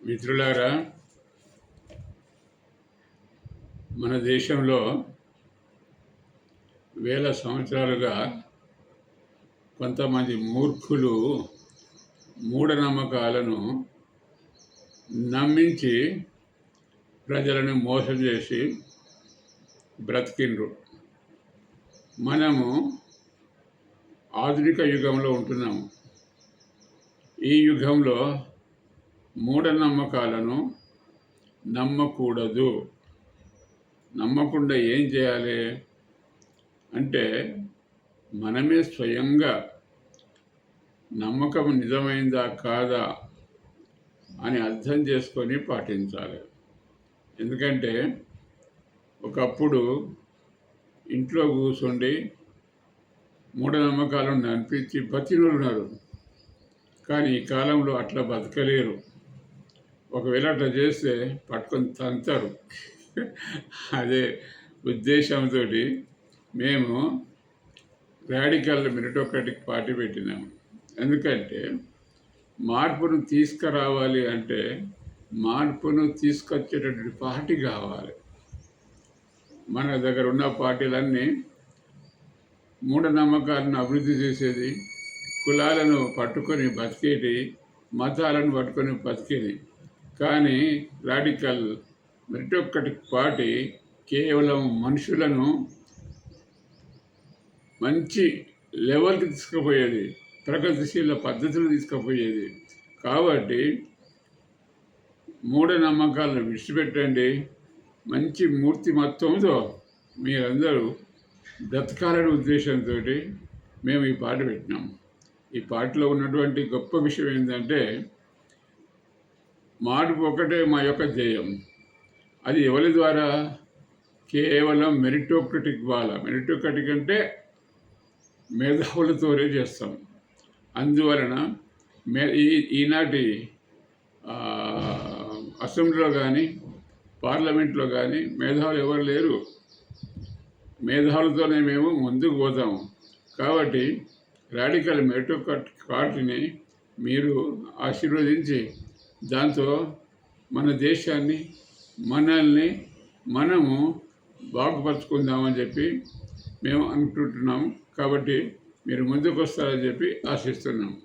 మిత్రులారా, మన దేశంలో వేల సంవత్సరాలుగా కొంతమంది మూర్ఖులు మూఢనమ్మకాలను నమ్మించి ప్రజలను మోసం చేసి బ్రతికిండ్రు. మనము ఆధునిక యుగంలో ఉంటున్నాము. ఈ యుగంలో మూఢనమ్మకాలను నమ్మకూడదు. నమ్మకుండా ఏం చేయాలి అంటే, మనమే స్వయంగా నమ్మకం నిజమైందా కాదా అని అర్థం చేసుకొని పాటించాలి. ఎందుకంటే ఒకప్పుడు ఇంట్లో కూర్చుండి మూఢనమ్మకాలను నడిపించి బతినున్నారు, కానీ ఈ కాలంలో అట్లా బతకలేరు. ఒకవేళ అట్లా చేస్తే పట్టుకొని తంతారు. అదే ఉద్దేశంతో మేము రాడికల్ మెరిటోక్రటిక్ పార్టీ పెట్టినాము. ఎందుకంటే మార్పును తీసుకురావాలి అంటే మార్పును తీసుకొచ్చేటటువంటి పార్టీ కావాలి. మన దగ్గర ఉన్న పార్టీలన్నీ మూఢనమ్మకాలను అభివృద్ధి చేసేది, కులాలను పట్టుకొని బతికేది, మతాలను పట్టుకొని బతికేది. కానీ రాడికల్ మెరిటోక్రటిక్ పార్టీ కేవలం మనుషులను మంచి లెవెల్కి తీసుకుపోయేది, ప్రగతిశీల పద్ధతులు తీసుకుపోయేది. కాబట్టి మూఢనమ్మకాలను విడిచిపెట్టండి. మంచి మూర్తిమత్వంతో మీరందరూ బ్రతకాలనే ఉద్దేశంతో మేము ఈ పాట పెట్టినాం. ఈ పాటలో ఉన్నటువంటి గొప్ప విషయం ఏంటంటే, మార్పు ఒకటే మా యొక్క ధ్యేయం. అది ఎవరి ద్వారా? కేవలం మెరిటోక్రటిక్ మెరిటోక్రటిక్ అంటే మేధావులతోనే చేస్తాం. అందువలన ఈనాటి అసెంబ్లీలో కానీ పార్లమెంట్లో కానీ మేధావులు ఎవరు లేరు. మేధావులతోనే మేము ముందుకు పోతాము. కాబట్టి రాడికల్ మెరిటోక్రటిక్ పార్టీని మీరు ఆశీర్వదించి దాంతో మన దేశాన్ని, మనల్ని మనము బాగుపరుచుకుందామని చెప్పి మేము అనుకుంటున్నాము. కాబట్టి మీరు ముందుకు వస్తారని చెప్పి ఆశిస్తున్నాము.